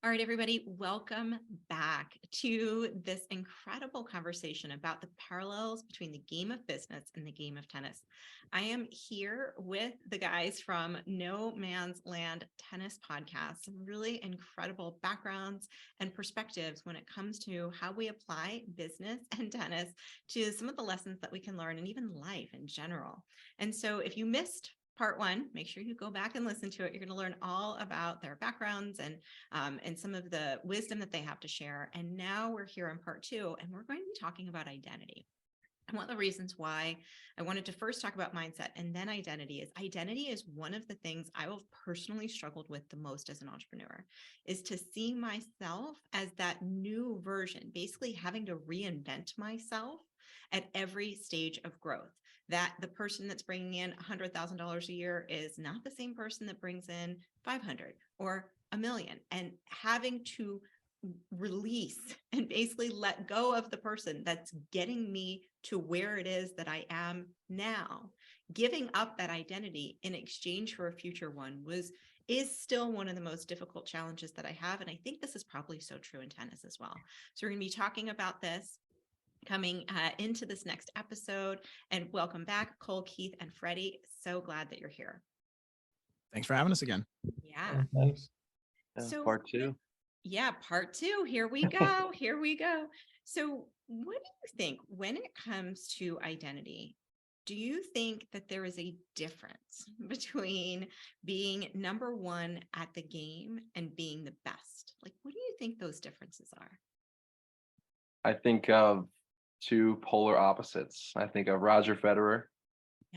All right, everybody, welcome back to this incredible conversation about the parallels between the game of business and the game of tennis. I am here with the guys from No Man's Land Tennis Podcast, some really incredible backgrounds and perspectives when it comes to how we apply business and tennis to some of the lessons that we can learn and even life in general. And so if you missed part one, make sure you go back and listen to it. You're going to learn all about their backgrounds and some of the wisdom that they have to share. And now we're here in part two, and we're going to be talking about identity. And one of the reasons why I wanted to first talk about mindset and then identity is one of the things I have personally struggled with the most as an entrepreneur, is to see myself as that new version, basically having to reinvent myself at every stage of growth. That the person that's bringing in $100,000 a year is not the same person that brings in 500 or $1 million, and having to release and basically let go of the person that's getting me to where it is that I am now, giving up that identity in exchange for a future one is still one of the most difficult challenges that I have. And I think this is probably so true in tennis as well. So we're going to be talking about this coming into this next episode. And welcome back, Cole, Keith, and Freddie. So glad that you're here. Thanks for having us again. Yeah. Thanks. So part two. Yeah, part two. Here we go. Here we go. So what do you think when it comes to identity? Do you think that there is a difference between being number one at the game and being the best? Like, what do you think those differences are? I think of two polar opposites. I think of Roger Federer,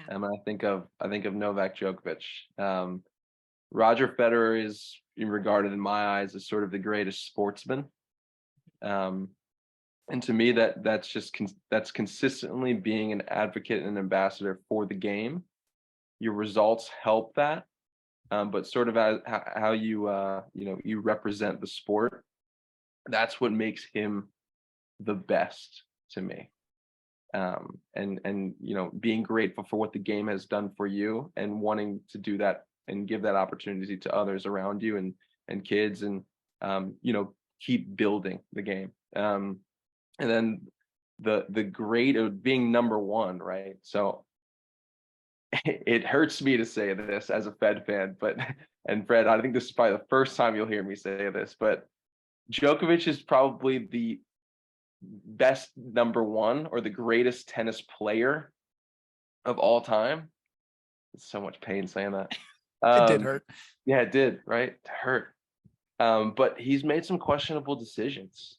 and I think of Novak Djokovic. Roger Federer is regarded in my eyes as sort of the greatest sportsman, and to me that's consistently being an advocate and an ambassador for the game. Your results help that, but sort of as how you represent the sport, that's what makes him the best to me. And being grateful for what the game has done for you and wanting to do that and give that opportunity to others around you and kids, and keep building the game. And then the great of being number one, right? So it hurts me to say this as a Fed fan, and Fred, I think this is probably the first time you'll hear me say this, but Djokovic is probably the best number one or the greatest tennis player of all time. It's so much pain saying that. It did hurt. Yeah, it did, right? It hurt. But he's made some questionable decisions.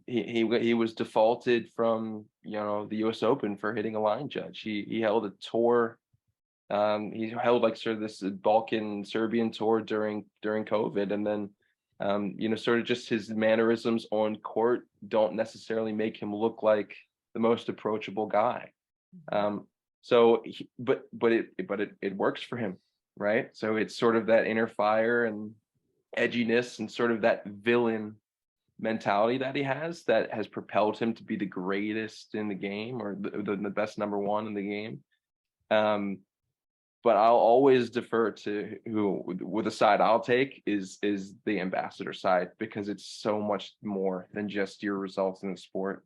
He was defaulted from the U.S. Open for hitting a line judge. He held a tour. He held like sort of this Balkan Serbian tour during COVID, and then sort of just his mannerisms on court don't necessarily make him look like the most approachable guy. But it works for him, right? So it's sort of that inner fire and edginess and sort of that villain mentality that he has that has propelled him to be the greatest in the game, or the best number one in the game. But I'll always defer to with the side I'll take is the ambassador side, because it's so much more than just your results in the sport.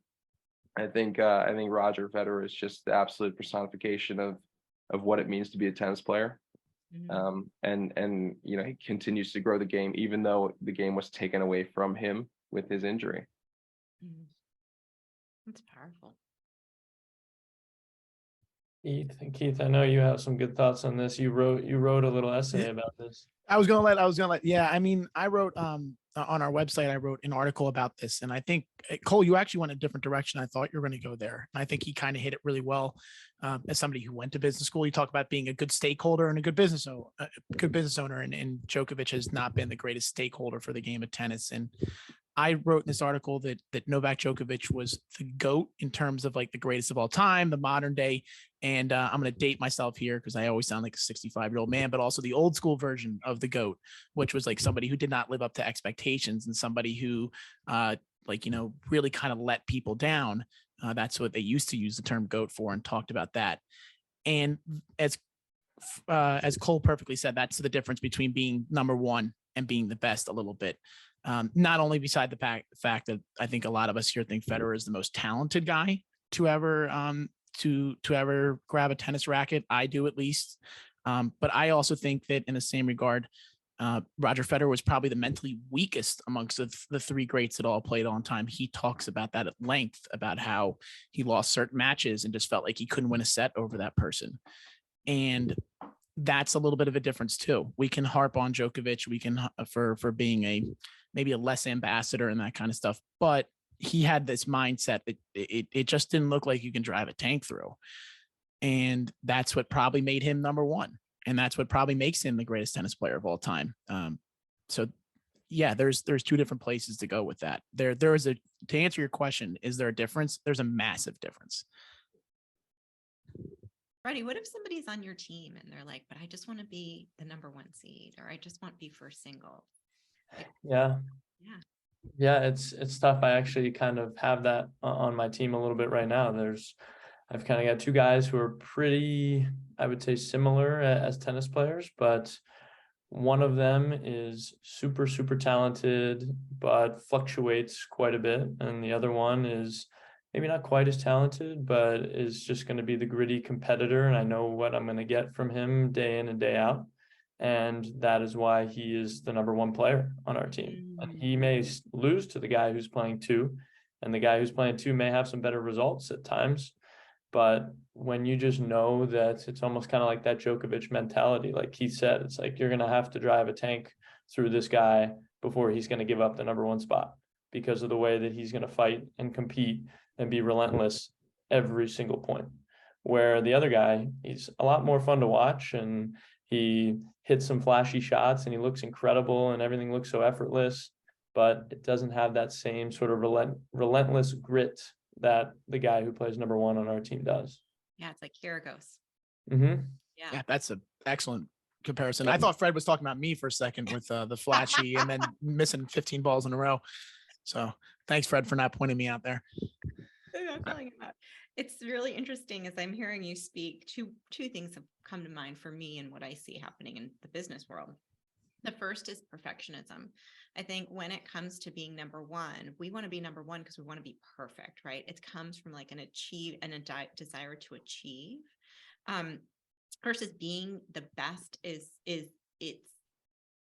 I think Roger Federer is just the absolute personification of what it means to be a tennis player. And he continues to grow the game, even though the game was taken away from him with his injury. That's powerful. Keith, I know you have some good thoughts on this. You wrote a little essay about this. I was gonna let. Yeah, I mean, I wrote on our website. I wrote an article about this, and I think Cole, you actually went a different direction. I thought you were going to go there. And I think he kind of hit it really well. As somebody who went to business school, you talk about being a good stakeholder and a good business owner, and Djokovic has not been the greatest stakeholder for the game of tennis. And I wrote in this article that Novak Djokovic was the GOAT in terms of like the greatest of all time, the modern day. And I'm going to date myself here because I always sound like a 65-year-old man, but also the old school version of the GOAT, which was like somebody who did not live up to expectations and somebody who really kind of let people down. That's what they used to use the term GOAT for, and talked about that. And as Cole perfectly said, that's the difference between being number one and being the best a little bit. Not only beside the fact that I think a lot of us here think Federer is the most talented guy to ever to ever grab a tennis racket. I do, at least. But I also think that in the same regard, Roger Federer was probably the mentally weakest amongst the three greats that all played on time. He talks about that at length, about how he lost certain matches and just felt like he couldn't win a set over that person. And that's a little bit of a difference too. We can harp on Djokovic, we can for being maybe a less ambassador and that kind of stuff, but he had this mindset that it just didn't look like you can drive a tank through. And that's what probably made him number one. And that's what probably makes him the greatest tennis player of all time. So yeah, there's two different places to go with that. There is to answer your question, is there a difference? There's a massive difference. Freddie, what if somebody's on your team and they're like, but I just want to be the number one seed, or I just want to be first single? Like, Yeah. Yeah. Yeah, it's tough. I actually kind of have that on my team a little bit right now. I've kind of got two guys who are pretty, I would say, similar as tennis players, but one of them is super, super talented, but fluctuates quite a bit. And the other one is maybe not quite as talented, but is just going to be the gritty competitor. And I know what I'm going to get from him day in and day out. And that is why he is the number one player on our team. And he may lose to the guy who's playing two, and the guy who's playing two may have some better results at times. But when you just know that it's almost kind of like that Djokovic mentality, like Keith said, it's like you're going to have to drive a tank through this guy before he's going to give up the number one spot, because of the way that he's going to fight and compete and be relentless every single point. Where the other guy, he's a lot more fun to watch, and he hits some flashy shots and he looks incredible and everything looks so effortless, but it doesn't have that same sort of relentless grit that the guy who plays number one on our team does. Yeah, it's like here it goes. Mm-hmm. Yeah, That's an excellent comparison. I thought Fred was talking about me for a second with the flashy and then missing 15 balls in a row. So thanks, Fred, for not pointing me out there. It's really interesting as I'm hearing you speak. Two things have come to mind for me and what I see happening in the business world. The first is perfectionism. I think when it comes to being number one, we want to be number one because we want to be perfect, right? It comes from like a desire to achieve. Versus being the best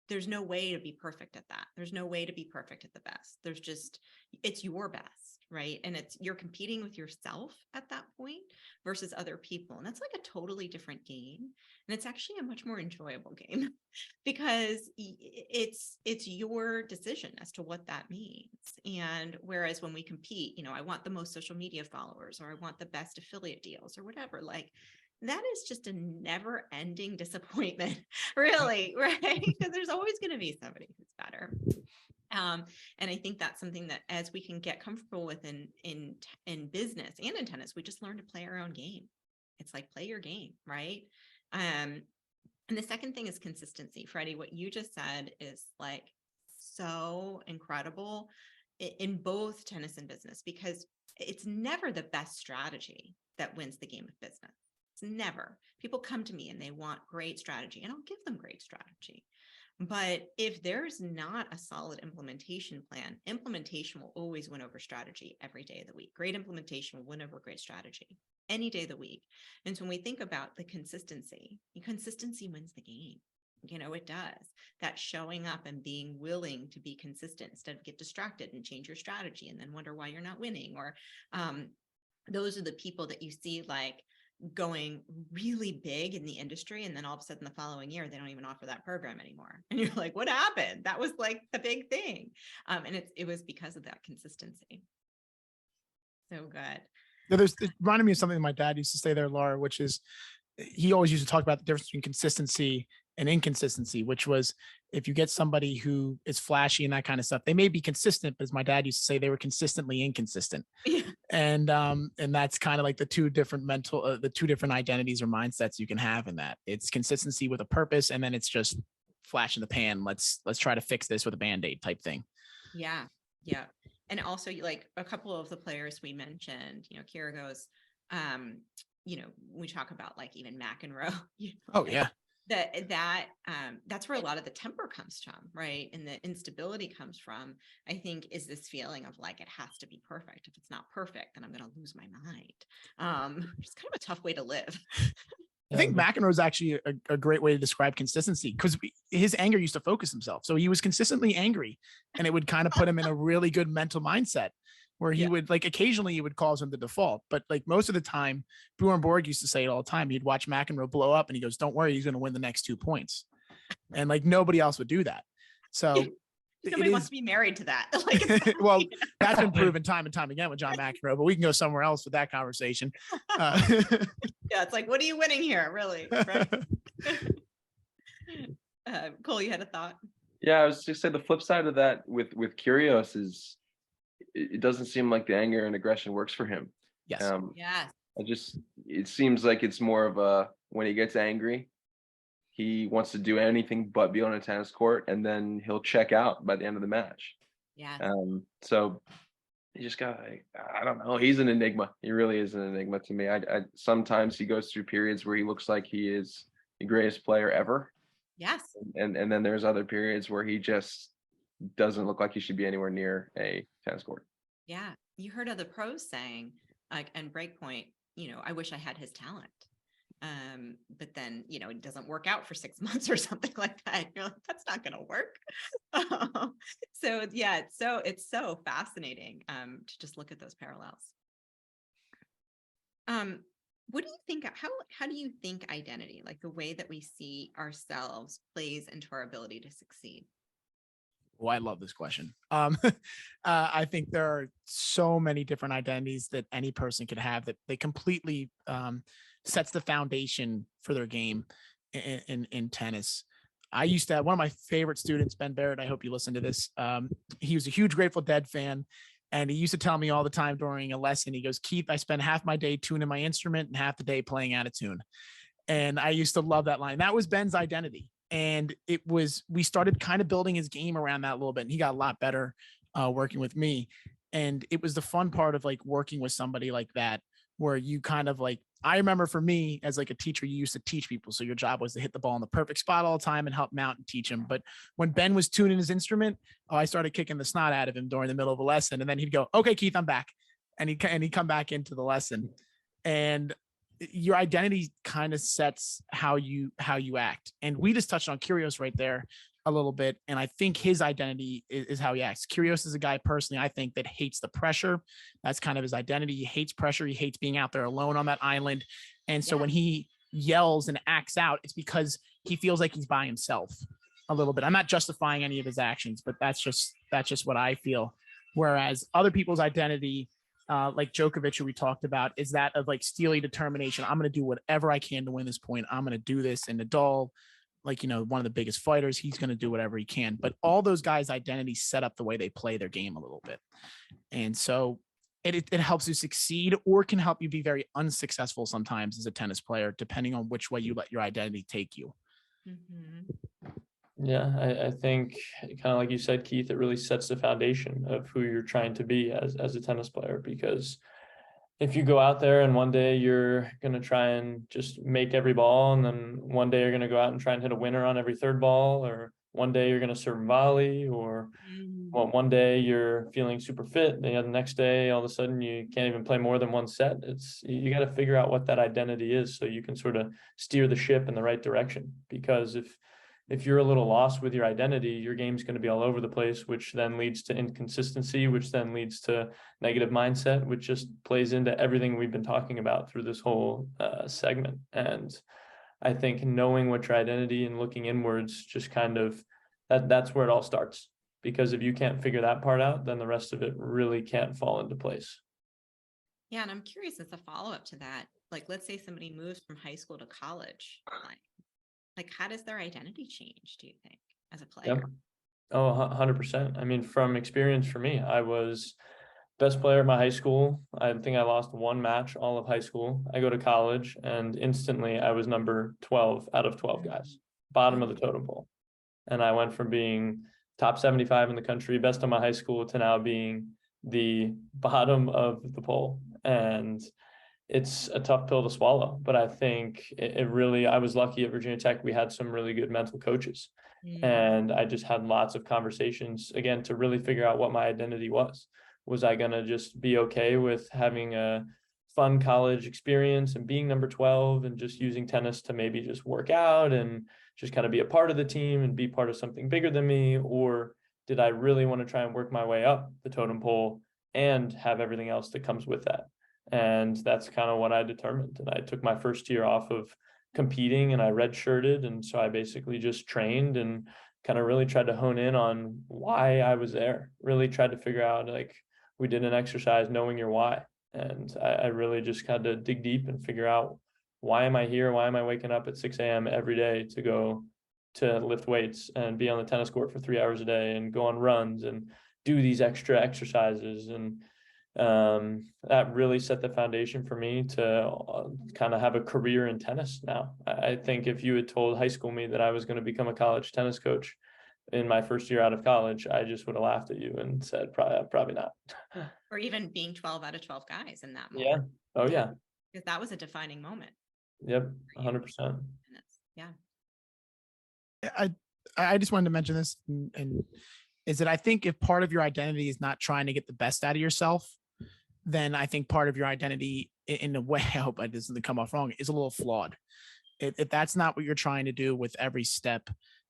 there's no way to be perfect at that. There's no way to be perfect at the best. It's your best, right? And you're competing with yourself at that point versus other people. And that's like a totally different game. And it's actually a much more enjoyable game because it's your decision as to what that means. And whereas when we compete, I want the most social media followers, or I want the best affiliate deals or whatever, like that is just a never ending disappointment, really, right? Because there's always going to be somebody who's better. And I think that's something that as we can get comfortable with in business and in tennis, we just learn to play our own game. It's like play your game, right? And the second thing is consistency. Freddie, what you just said is like so incredible in both tennis and business, because it's never the best strategy that wins the game of business. It's never. People come to me and they want great strategy, and I'll give them great strategy. But if there's not a solid implementation plan, implementation will always win over strategy every day of the week. Great implementation will win over great strategy any day of the week. And so when we think about the consistency wins the game. It does. That showing up and being willing to be consistent instead of get distracted and change your strategy and then wonder why you're not winning. Or those are the people that you see like going really big in the industry, and then all of a sudden the following year they don't even offer that program anymore, and you're like, what happened? That was like the big thing. And it was because of that consistency. So good. It reminded me of something my dad used to say there, Laura, which is he always used to talk about the difference between consistency and inconsistency, which was if you get somebody who is flashy and that kind of stuff, they may be consistent, but as my dad used to say, they were consistently inconsistent. Yeah. And that's kind of like the two different identities or mindsets you can have in that. It's consistency with a purpose, and then it's just flash in the pan. Let's try to fix this with a Band-Aid type thing. Yeah. Yeah. And also like a couple of the players we mentioned, Kyrgios, we talk about like even McEnroe. Oh yeah. That's where a lot of the temper comes from, right? And the instability comes from, I think, is this feeling of like, it has to be perfect. If it's not perfect, then I'm going to lose my mind. It's kind of a tough way to live. I think McEnroe is actually a great way to describe consistency, because his anger used to focus himself. So he was consistently angry, and it would kind of put him in a really good mental mindset where he would, like, occasionally he would cause him to default. But like most of the time, Bjorn Borg used to say it all the time. He'd watch McEnroe blow up and he goes, "Don't worry, he's going to win the next 2 points." And like nobody else would do that. So Somebody wants to be married to that. Like, well, that's been proven time and time again with John McEnroe, but we can go somewhere else with that conversation. Yeah, it's like, what are you winning here, really? Right? Cole, you had a thought? Yeah, I was just saying the flip side of that with Kyrgios is it doesn't seem like the anger and aggression works for him. Yes. Yes. It seems like it's more of a, when he gets angry, he wants to do anything but be on a tennis court, and then he'll check out by the end of the match. Yeah. So you just got, I don't know. He's an enigma. He really is an enigma to me. I sometimes he goes through periods where he looks like he is the greatest player ever. Yes. And then there's other periods where he just doesn't look like he should be anywhere near a tennis court. Yeah. You heard of the pros saying, like, and Breakpoint, I wish I had his talent. But then, it doesn't work out for 6 months or something like that. You're like, that's not going to work. So yeah, it's so fascinating, to just look at those parallels. What do you think, how do you think identity, like the way that we see ourselves, plays into our ability to succeed? Oh, I love this question. I think there are so many different identities that any person could have that they completely sets the foundation for their game in tennis. I used to have one of my favorite students, Ben Barrett. I hope you listen to this. He was a huge Grateful Dead fan. And he used to tell me all the time during a lesson, he goes, "Keith, I spend half my day tuning my instrument and half the day playing out of tune." And I used to love that line. That was Ben's identity. And we started kind of building his game around that a little bit. And he got a lot better working with me. And it was the fun part of like working with somebody like that, where you kind of like, I remember for me as like a teacher, you used to teach people. So your job was to hit the ball in the perfect spot all the time and help them out and teach him. But when Ben was tuning his instrument, I started kicking the snot out of him during the middle of a lesson. And then he'd go, "Okay, Keith, I'm back." And he'd come back into the lesson. And your identity kind of sets how you act. And we just touched on Kyrgios right there a little bit. And I think his identity is how he acts. Kyrgios is a guy personally, I think, that hates the pressure. That's kind of his identity. He hates pressure. He hates being out there alone on that island. And so when he yells and acts out, it's because he feels like he's by himself a little bit. I'm not justifying any of his actions, but that's just what I feel. Whereas other people's identity, like Djokovic, who we talked about, is that of like steely determination. I'm going to do whatever I can to win this point. I'm going to do this. And Nadal, like, one of the biggest fighters, he's going to do whatever he can. But all those guys' identities set up the way they play their game a little bit. And so it helps you succeed, or can help you be very unsuccessful sometimes as a tennis player, depending on which way you let your identity take you. Mm-hmm. Yeah, I think kind of like you said, Keith, it really sets the foundation of who you're trying to be as a tennis player. Because if you go out there and one day you're going to try and just make every ball, and then one day you're going to go out and try and hit a winner on every third ball, or one day you're going to serve and volley, or one day you're feeling super fit, and the next day all of a sudden you can't even play more than one set. You got to figure out what that identity is so you can sort of steer the ship in the right direction. Because if you're a little lost with your identity, your game's going to be all over the place, which then leads to inconsistency, which then leads to negative mindset, which just plays into everything we've been talking about through this whole segment. And I think knowing what your identity and looking inwards, just kind of that's where it all starts. Because if you can't figure that part out, then the rest of it really can't fall into place. Yeah. And I'm curious, as a follow-up to that, like, let's say somebody moves from high school to college, like how does their identity change, do you think, as a player? Yep. Oh, 100%. I mean, from experience for me, I was best player at my high school. I think I lost one match all of high school. I go to college and instantly I was number 12 out of 12 guys, bottom of the totem pole. And I went from being top 75 in the country, best of my high school, to now being the bottom of the pole. And it's a tough pill to swallow. But I think it really, I was lucky at Virginia Tech. We had some really good mental coaches. And I just had lots of conversations, again, to really figure out what my identity was. Was I going to just be okay with having a fun college experience and being number 12 and just using tennis to maybe just work out and just kind of be a part of the team and be part of something bigger than me? Or did I really want to try and work my way up the totem pole and have everything else that comes with that? And that's kind of what I determined. And I took my first year off of competing and I redshirted. And so I basically just trained and kind of really tried to hone in on why I was there. Really tried to figure out, like, we did an exercise, knowing your why. And I really just had to dig deep and figure out, why am I here? Why am I waking up at 6 a.m. every day to go to lift weights and be on the tennis court for 3 hours a day and go on runs and do these extra exercises? And that really set the foundation for me to kind of have a career in tennis now. I think if you had told high school me that I was going to become a college tennis coach in my first year out of college, I just would have laughed at you and said, probably not. Or even being 12 out of 12 guys in that Yeah. moment. Oh yeah. Because that was a defining moment. Yep. 100%. Yeah. I just wanted to mention this, and is that I think if part of your identity is not trying to get the best out of yourself, then I think part of your identity, in a way, I hope it doesn't come off wrong, is a little flawed. If that's not what you're trying to do with every step,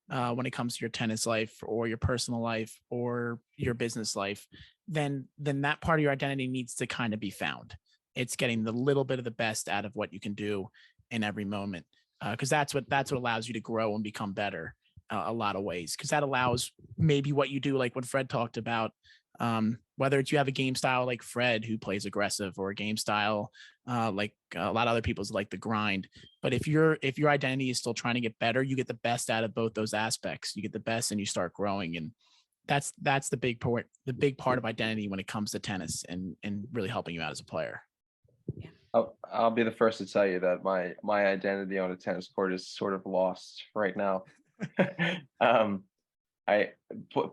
when it comes to your tennis life or your personal life or your business life, then that part of your identity needs to kind of be found. It's getting the little bit of the best out of what you can do in every moment, because that's what allows you to grow and become better a lot of ways. Because that allows maybe what you do, like what Fred talked about, whether it's you have a game style like Fred, who plays aggressive, or a game style like a lot of other people's, like the grind. But if your identity is still trying to get better, you get the best out of both those aspects. You get the best and you start growing. And that's the big part of identity when it comes to tennis and really helping you out as a player. Yeah. I'll be the first to tell you that my identity on a tennis court is sort of lost right now.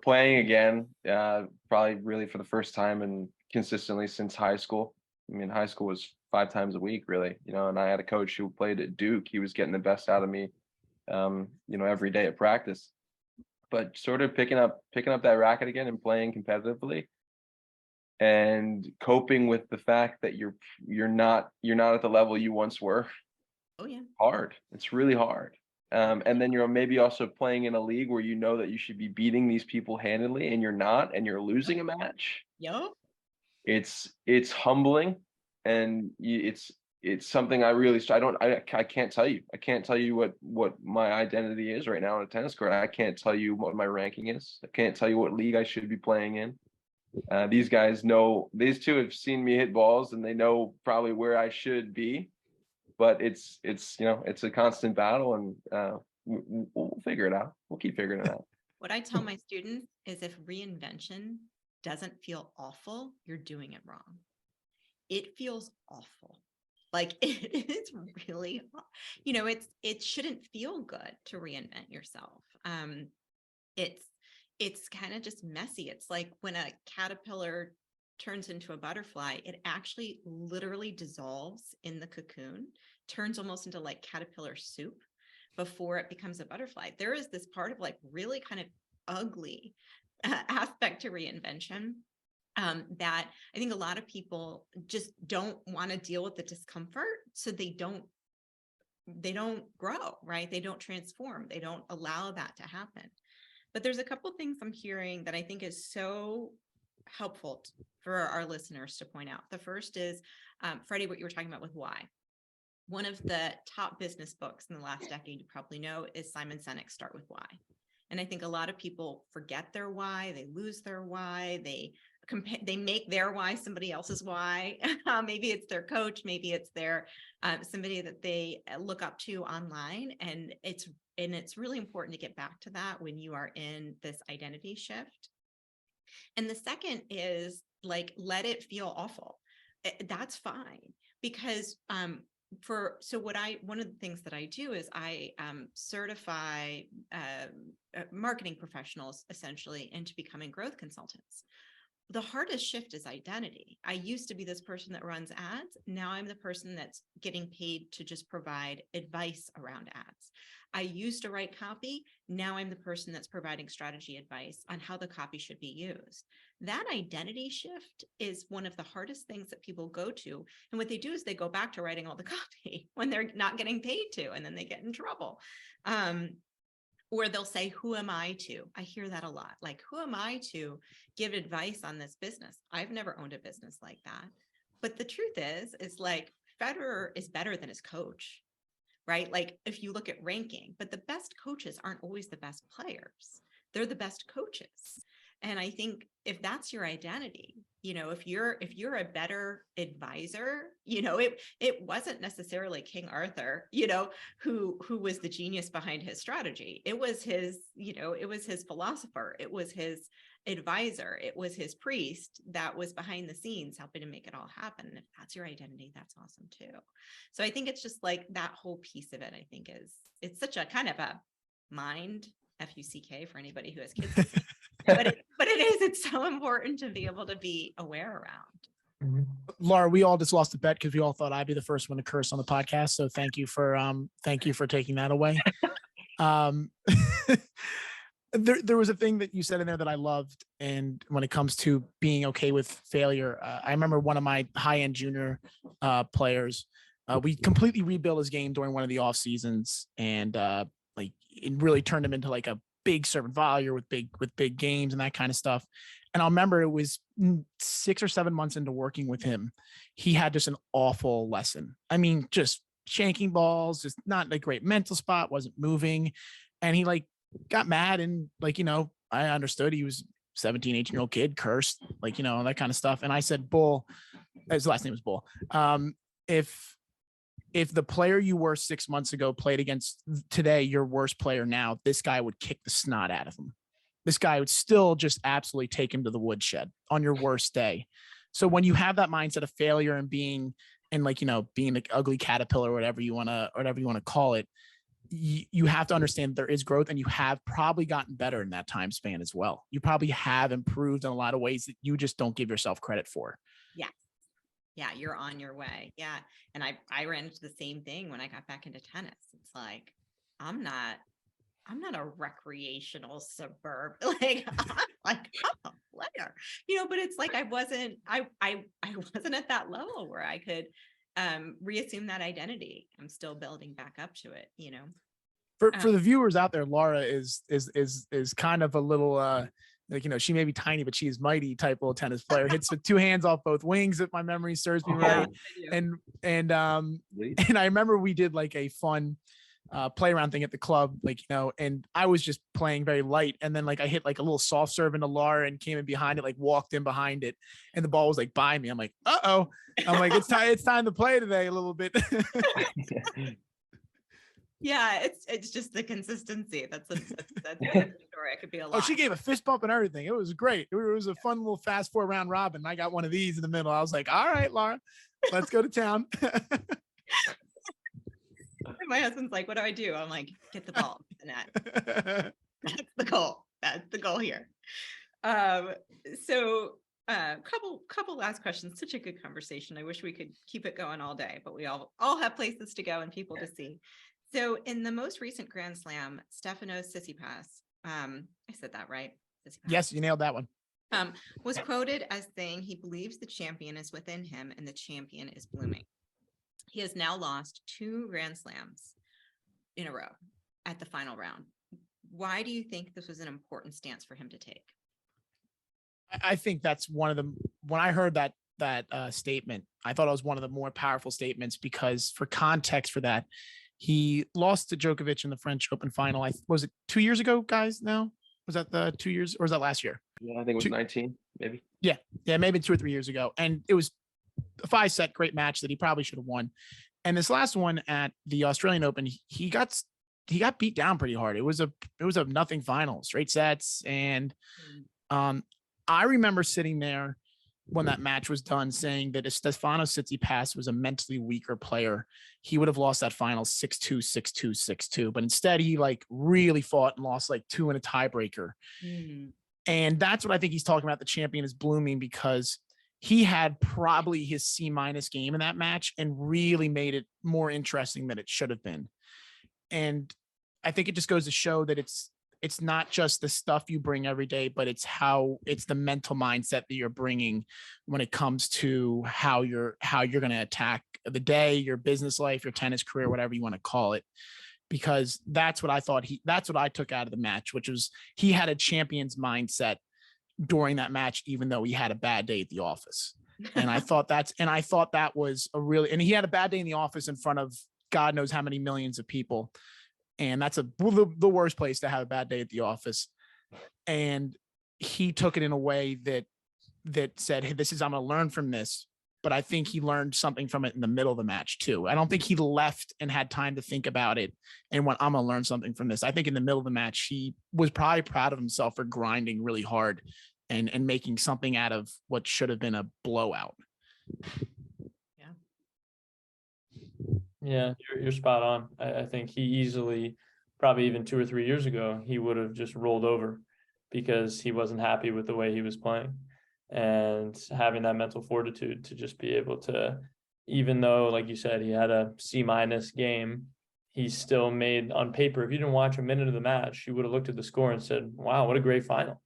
Playing again, probably really for the first time and consistently since high school. I mean, high school was 5 times a week, really, and I had a coach who played at Duke. He was getting the best out of me, every day at practice. But sort of picking up that racket again and playing competitively, and coping with the fact that you're not at the level you once were. Oh yeah. Hard. It's really hard. And then you're maybe also playing in a league where you know that you should be beating these people handily, and you're not, and you're losing a match. Yep. It's humbling, and it's something I can't tell you. I can't tell you what my identity is right now on a tennis court. I can't tell you what my ranking is. I can't tell you what league I should be playing in. These guys know. These two have seen me hit balls, and they know probably where I should be. But it's a constant battle, and we'll figure it out. We'll keep figuring it out. What I tell my students is, if reinvention doesn't feel awful, you're doing it wrong. It feels awful. Like, it is really, it shouldn't feel good to reinvent yourself. It's kind of just messy. It's like when a caterpillar turns into a butterfly, it actually literally dissolves in the cocoon, turns almost into like caterpillar soup before it becomes a butterfly. There is this part of like really kind of ugly aspect to reinvention that I think a lot of people just don't want to deal with the discomfort. So they don't grow, right? They don't transform. They don't allow that to happen. But there's a couple things I'm hearing that I think is so helpful for our listeners to point out. The first is, Freddie, what you were talking about with why. One of the top business books in the last decade, you probably know, is Simon Sinek's Start With Why. And I think a lot of people forget their why. They lose their why. They make their why somebody else's why. Maybe it's their coach. Maybe it's their somebody that they look up to online. And it's really important to get back to that when you are in this identity shift. And the second is, like, let it feel awful. That's fine, because one of the things that I do is I certify marketing professionals essentially into becoming growth consultants. the hardest shift is identity. I used to be this person that runs ads. Now I'm the person that's getting paid to just provide advice around ads. I used to write copy. Now I'm the person that's providing strategy advice on how the copy should be used. That identity shift is one of the hardest things that people go to. And what they do is they go back to writing all the copy when they're not getting paid to, and then they get in trouble. Or they'll say, who am I to? I hear that a lot. Like, who am I to give advice on this business? I've never owned a business like that. But the truth is like Federer is better than his coach, right? Like if you look at ranking, but the best coaches aren't always the best players. They're the best coaches. And I think if that's your identity, if you're a better advisor, it wasn't necessarily King Arthur, who was the genius behind his strategy. It was his, it was his philosopher. It was his advisor. It was his priest that was behind the scenes helping to make it all happen. And if that's your identity, that's awesome too. So I think it's just like that whole piece of it, I think it's such a kind of a mind, F-U-C-K for anybody who has kids. but it's so important to be able to be aware around. Laura, we all just lost a bet because we all thought I'd be the first one to curse on the podcast. So thank you for taking that away. There was a thing that you said in there that I loved. And when it comes to being okay with failure, I remember one of my high-end junior players, we completely rebuilt his game during one of the off seasons. And like it really turned him into like a big servant volleyer with big games and that kind of stuff. And I'll remember it was 6 or 7 months into working with him. He had just an awful lesson. I mean, just shanking balls, just not a great mental spot, wasn't moving. And he like got mad and like, I understood he was 17, 18-year-old kid, cursed, like, that kind of stuff. And I said, Bull, his last name was Bull. If the player you were 6 months ago played against today, your worst player now, this guy would kick the snot out of him. This guy would still just absolutely take him to the woodshed on your worst day. So when you have that mindset of failure and being the ugly caterpillar, or whatever you want to call it, you have to understand there is growth, and you have probably gotten better in that time span as well. You probably have improved in a lot of ways that you just don't give yourself credit for. Yeah, you're on your way. Yeah. And I ran into the same thing when I got back into tennis. It's like, I'm not a recreational suburb. Like, I'm a player, but it's like, I wasn't at that level where I could reassume that identity. I'm still building back up to it, For the viewers out there, Laura is kind of a little, she may be tiny, but she is mighty type of tennis player. Hits with two hands off both wings, if my memory serves me right. And I remember we did like a fun play around thing at the club, and I was just playing very light. And then like I hit like a little soft serve into Laura and came in behind it, like walked in behind it, and the ball was like by me. I'm like, uh-oh. I'm like, it's time to play today a little bit. Yeah, it's just the consistency. That's a story. It could be a lot. Oh, she gave a fist bump and everything. It was great. It was a fun little fast 4 round robin. I got one of these in the middle. I was like, all right, Laura, let's go to town. My husband's like, what do I do? I'm like, get the ball in the net. That's the goal. That's the goal here. So couple last questions. Such a good conversation. I wish we could keep it going all day, but we all have places to go and people to see. So in the most recent Grand Slam, Stefanos Tsitsipas, I said that right? Tsitsipas. Yes, you nailed that one. Was quoted as saying he believes the champion is within him and the champion is blooming. He has now lost 2 Grand Slams in a row at the final round. Why do you think this was an important stance for him to take? I think that's one of them. When I heard that statement, I thought it was one of the more powerful statements, because for context for that, he lost to Djokovic in the French Open final. Was it 2 years ago, guys? Now, was that the 2 years, or was that last year? Yeah, I think it was 19, maybe. Yeah, maybe 2 or 3 years ago. And it was a 5-set great match that he probably should have won. And this last one at the Australian Open, he got beat down pretty hard. It was a nothing final, straight sets. And I remember sitting there when that match was done saying that if Stefanos Tsitsipas was a mentally weaker player, he would have lost that final 6-2, 6-2, 6-2. But instead he like really fought and lost like 2 in a tiebreaker. And that's what I think he's talking about. The champion is blooming, because he had probably his C- game in that match and really made it more interesting than it should have been. And I think it just goes to show that it's not just the stuff you bring every day, but it's the mental mindset that you're bringing when it comes to how you're going to attack the day, your business life, your tennis career, whatever you want to call it. Because that's what I took out of the match, which was he had a champion's mindset during that match, even though he had a bad day at the office. And I thought that was and he had a bad day in the office in front of God knows how many millions of people. And that's the worst place to have a bad day at the office. And he took it in a way that said, hey, I'm going to learn from this. But I think he learned something from it in the middle of the match too. I don't think he left and had time to think about it and went, I'm going to learn something from this. I think in the middle of the match, he was probably proud of himself for grinding really hard and making something out of what should have been a blowout. Yeah, you're spot on. I think he easily, probably even 2 or 3 years ago, he would have just rolled over because he wasn't happy with the way he was playing. And having that mental fortitude to just be able to, even though, like you said, he had a C- game, he still made, on paper, if you didn't watch a minute of the match, you would have looked at the score and said, wow, what a great final.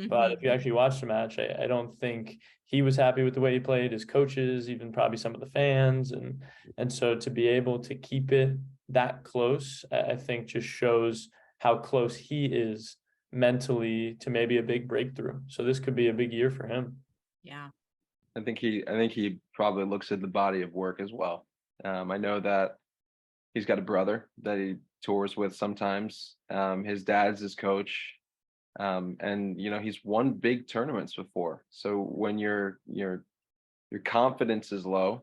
But if you actually watch the match, I don't think he was happy with the way he played, his coaches, even probably some of the fans. And so to be able to keep it that close, I think just shows how close he is mentally to maybe a big breakthrough. So this could be a big year for him. Yeah. I think he probably looks at the body of work as well. I know that he's got a brother that he tours with sometimes. His dad's his coach. And he's won big tournaments before. So when your confidence is low,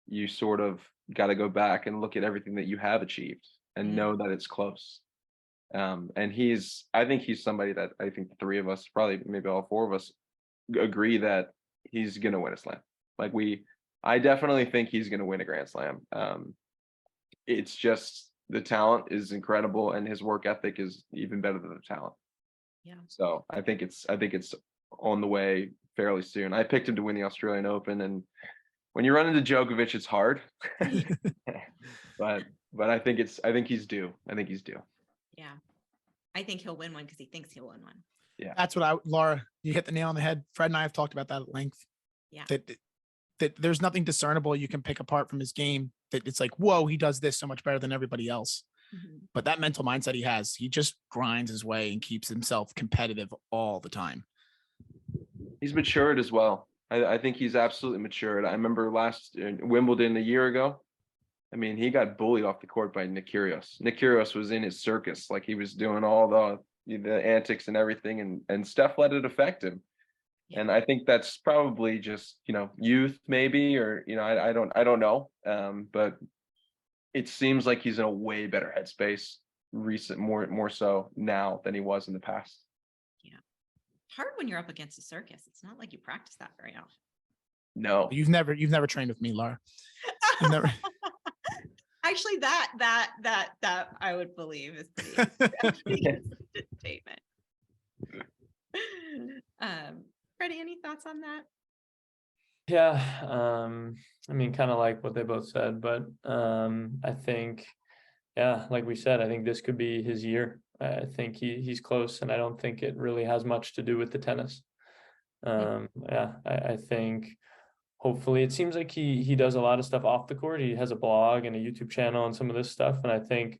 you sort of got to go back and look at everything that you have achieved and know that it's close. And I think he's somebody that I think the three of us, probably maybe all four of us, agree that he's going to win a slam. I definitely think he's going to win a Grand Slam. It's just the talent is incredible and his work ethic is even better than the talent. Yeah. So I think it's on the way fairly soon. I picked him to win the Australian Open, and when you run into Djokovic, it's hard. but I think he's due. Yeah. I think he'll win one because he thinks he'll win one. Yeah. That's Laura, you hit the nail on the head. Fred and I have talked about that at length. Yeah. That there's nothing discernible you can pick apart from his game. That it's like, whoa, he does this so much better than everybody else. But that mental mindset he has, he just grinds his way and keeps himself competitive all the time. He's matured as well. I think he's absolutely matured. I remember last Wimbledon a year ago. I mean, he got bullied off the court by Nick Kyrgios. Nick Kyrgios was in his circus, like he was doing all the antics and everything, and Steph let it affect him. Yeah. And I think that's probably just youth, maybe, or I don't know. But it seems like he's in a way better headspace more so now than he was in the past. Yeah. Hard when you're up against a circus. It's not like you practice that very often. No. You've never trained with me, Laura. You've never. Actually, that I would believe is pretty consistent statement. Freddie, any thoughts on that? Yeah, I mean, kind of like what they both said, but I think, yeah, like we said, I think this could be his year. I think he's close, and I don't think it really has much to do with the tennis. Yeah, I think hopefully it seems like he does a lot of stuff off the court. He has a blog and a YouTube channel and some of this stuff, and I think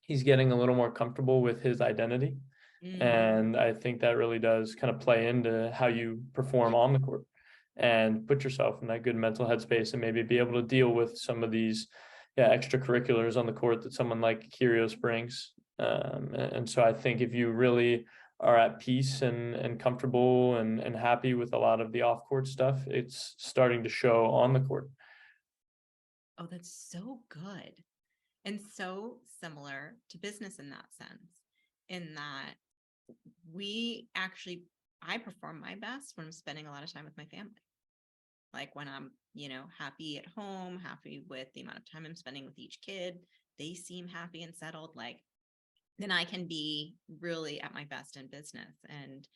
he's getting a little more comfortable with his identity. And I think that really does kind of play into how you perform on the court and put yourself in that good mental headspace and maybe be able to deal with some of these extracurriculars on the court that someone like Kyrgios brings. And so I think if you really are at peace and comfortable and happy with a lot of the off-court stuff, it's starting to show on the court. Oh, that's so good. And so similar to business in that sense, in that I perform my best when I'm spending a lot of time with my family. Like when I'm, happy at home, happy with the amount of time I'm spending with each kid, they seem happy and settled. Like then I can be really at my best in business. And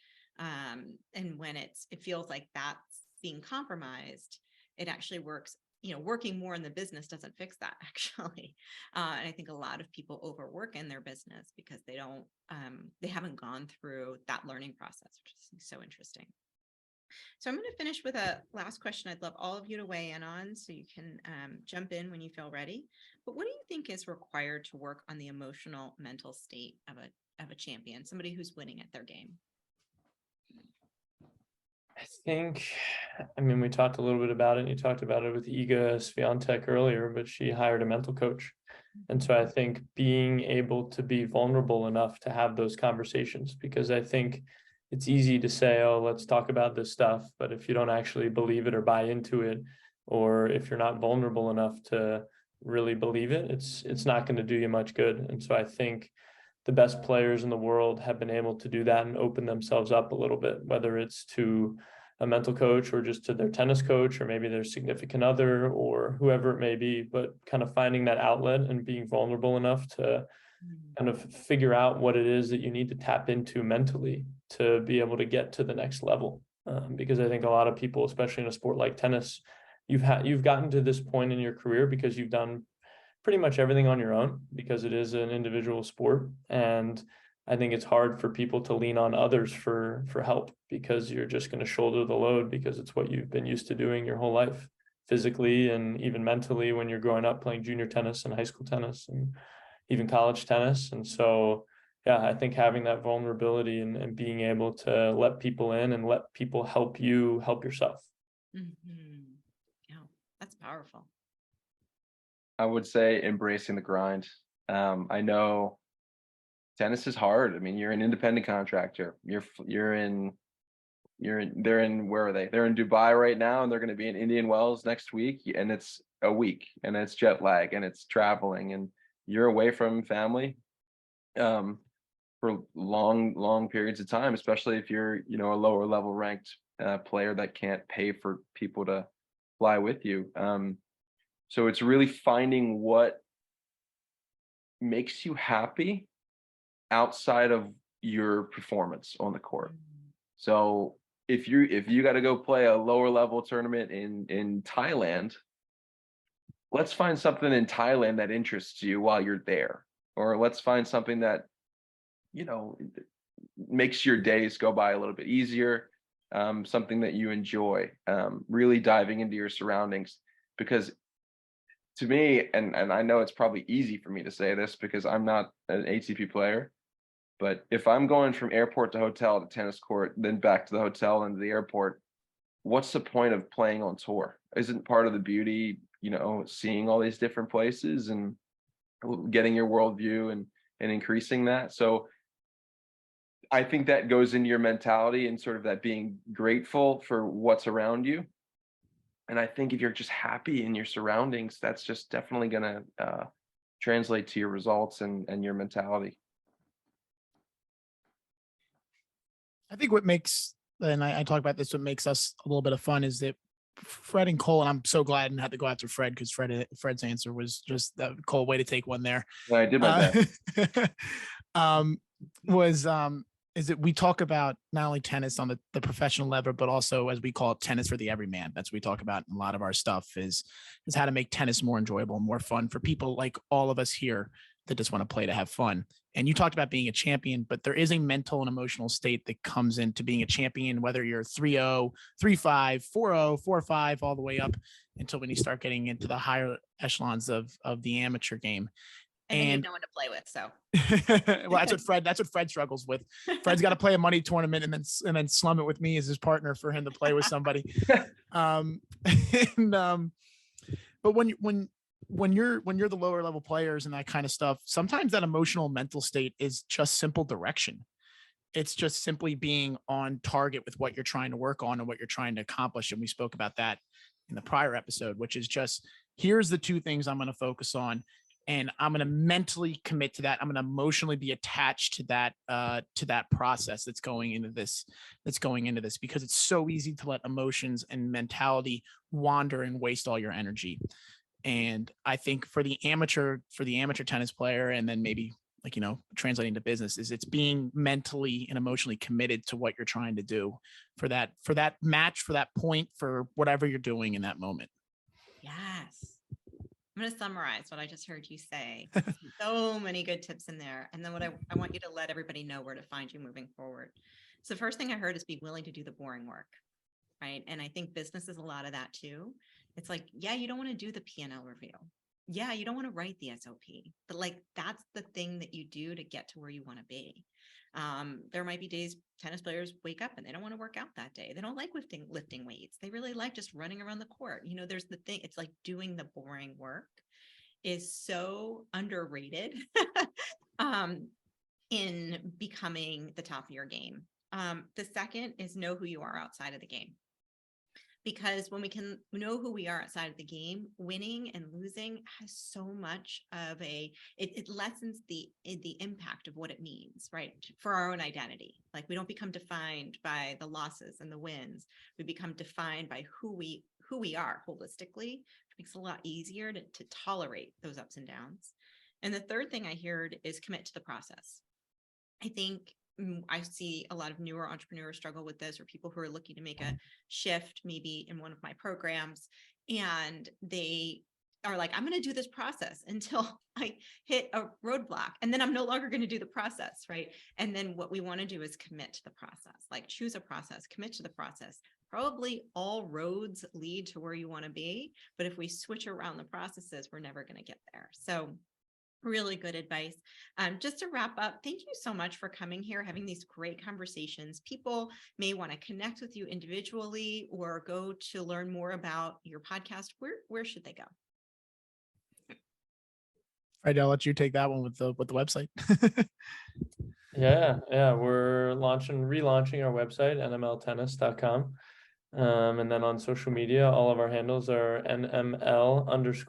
when it feels like that's being compromised, it actually works. Working more in the business doesn't fix that actually. And I think a lot of people overwork in their business because they haven't gone through that learning process, which is so interesting. So I'm going to finish with a last question I'd love all of you to weigh in on, so you can jump in when you feel ready. But what do you think is required to work on the emotional mental state of a champion, somebody who's winning at their game? I think, we talked a little bit about it, and you talked about it with Iga Swiatek earlier, but she hired a mental coach. And so I think being able to be vulnerable enough to have those conversations, because I think it's easy to say, oh, let's talk about this stuff. But if you don't actually believe it or buy into it, or if you're not vulnerable enough to really believe it, it's not going to do you much good. And so I think the best players in the world have been able to do that and open themselves up a little bit, whether it's to a mental coach or just to their tennis coach or maybe their significant other or whoever it may be, but kind of finding that outlet and being vulnerable enough to kind of figure out what it is that you need to tap into mentally to be able to get to the next level. Because I think a lot of people, especially in a sport like tennis, you've gotten to this point in your career because you've done pretty much everything on your own, because it is an individual sport. And I think it's hard for people to lean on others for help, because you're just going to shoulder the load because it's what you've been used to doing your whole life, physically and even mentally, when you're growing up playing junior tennis and high school tennis and even college tennis. And so, yeah, I think having that vulnerability and being able to let people in and let people help you help yourself. Mm-hmm. Yeah, that's powerful. I would say embracing the grind. I know tennis is hard. I mean, you're an independent contractor. They're in, where are they? They're in Dubai right now, and they're going to be in Indian Wells next week. And it's a week, and it's jet lag, and it's traveling, and you're away from family for long periods of time, especially if you're, a lower level ranked player that can't pay for people to fly with you. So it's really finding what makes you happy outside of your performance on the court. So if you got to go play a lower level tournament in Thailand, let's find something in Thailand that interests you while you're there. Or let's find something that, makes your days go by a little bit easier, something that you enjoy, really diving into your surroundings. Because to me, and I know it's probably easy for me to say this because I'm not an ATP player, but if I'm going from airport to hotel to tennis court, then back to the hotel and to the airport, what's the point of playing on tour? Isn't part of the beauty, seeing all these different places and getting your worldview and increasing that? So I think that goes into your mentality and sort of that being grateful for what's around you. And I think if you're just happy in your surroundings, that's just definitely going to translate to your results and your mentality. I think what makes, and I talk about this, what makes us a little bit of fun is that Fred and Cole, and I'm so glad I didn't have to go after Fred because Fred's answer was just that Cole way to take one there. Yeah, I did my best. Is that we talk about not only tennis on the professional level, but also, as we call it, tennis for the everyman. That's what we talk about in a lot of our stuff is how to make tennis more enjoyable and more fun for people like all of us here that just want to play to have fun. And you talked about being a champion, but there is a mental and emotional state that comes into being a champion, whether you're 3-0, 3-5, 4-0, 4-5, all the way up until when you start getting into the higher echelons of the amateur game. And then you have no one to play with. So well, that's what Fred struggles with. Fred's got to play a money tournament and then slum it with me as his partner for him to play with somebody. But when you're the lower level players and that kind of stuff, sometimes that emotional mental state is just simple direction. It's just simply being on target with what you're trying to work on and what you're trying to accomplish. And we spoke about that in the prior episode, which is just, here's the two things I'm going to focus on. And I'm going to mentally commit to that. I'm going to emotionally be attached to that process that's going into this, because it's so easy to let emotions and mentality wander and waste all your energy. And I think for the amateur tennis player, and then maybe like, translating to business, is it's being mentally and emotionally committed to what you're trying to do for that match, for that point, for whatever you're doing in that moment. Yes. I'm going to summarize what I just heard you say. So many good tips in there. And then what I want you to let everybody know where to find you moving forward. So first thing I heard is be willing to do the boring work, right? And I think business is a lot of that too. It's like, yeah, you don't want to do the P&L review. Yeah, you don't want to write the SOP, but like, that's the thing that you do to get to where you want to be. There might be days tennis players wake up and they don't want to work out that day. They don't like lifting weights. They really like just running around the court. There's the thing. It's like doing the boring work is so underrated in becoming the top of your game. The second is know who you are outside of the game. Because when we can know who we are outside of the game, winning and losing has so much of it lessens the impact of what it means, right? For our own identity. Like, we don't become defined by the losses and the wins. We become defined by who we are holistically, which makes it a lot easier to tolerate those ups and downs. And the third thing I heard is commit to the process. I think I see a lot of newer entrepreneurs struggle with this, or people who are looking to make a shift, maybe in one of my programs, and they are like, I'm going to do this process until I hit a roadblock, and then I'm no longer going to do the process, right? And then what we want to do is commit to the process, like choose a process, commit to the process. Probably all roads lead to where you want to be, but if we switch around the processes, we're never going to get there. So really good advice. Just to wrap up, thank you so much for coming here, having these great conversations. People may want to connect with you individually or go to learn more about your podcast. Where should they go? Right, I'll let you take that one with the website. Yeah, we're relaunching our website, nmltennis.com. And then on social media, all of our handles are nml_tennis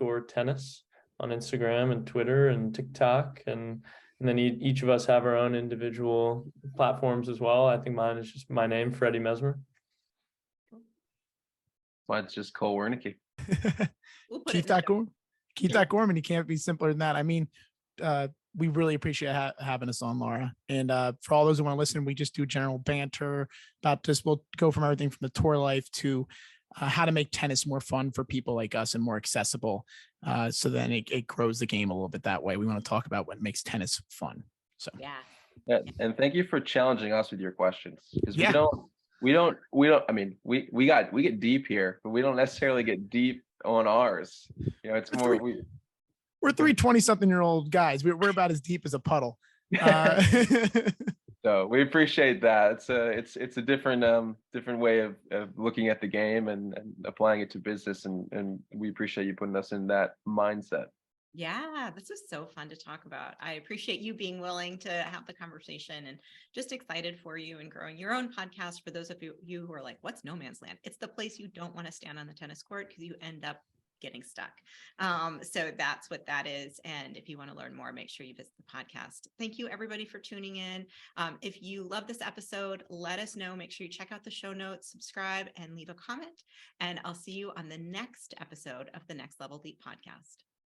on Instagram and Twitter and TikTok. And then each of us have our own individual platforms as well. I think mine is just my name, Freddy Mesmer. Mine's just Cole Wernecke. Keith Gorman. You can't be simpler than that. I mean, we really appreciate having us on, Laura. And for all those who want to listen, we just do general banter about this. We'll go from everything from the tour life to how to make tennis more fun for people like us and more accessible. So then it grows the game a little bit that way. We want to talk about what makes tennis fun. So yeah. And thank you for challenging us with your questions, because we get deep here, but we don't necessarily get deep on ours. It's more we're 320-something-year-old guys. We're about as deep as a puddle. So we appreciate that. It's a different way of looking at the game and applying it to business, and we appreciate you putting us in that mindset. Yeah, this was so fun to talk about. I appreciate you being willing to have the conversation, and just excited for you and growing your own podcast. For those of you who are like, what's no man's land? It's the place you don't want to stand on the tennis court because you end up getting stuck. So that's what that is. And if you want to learn more, make sure you visit the podcast. Thank you, everybody, for tuning in. If you love this episode, let us know. Make sure you check out the show notes, subscribe, and leave a comment. And I'll see you on the next episode of the Next Level Leap podcast.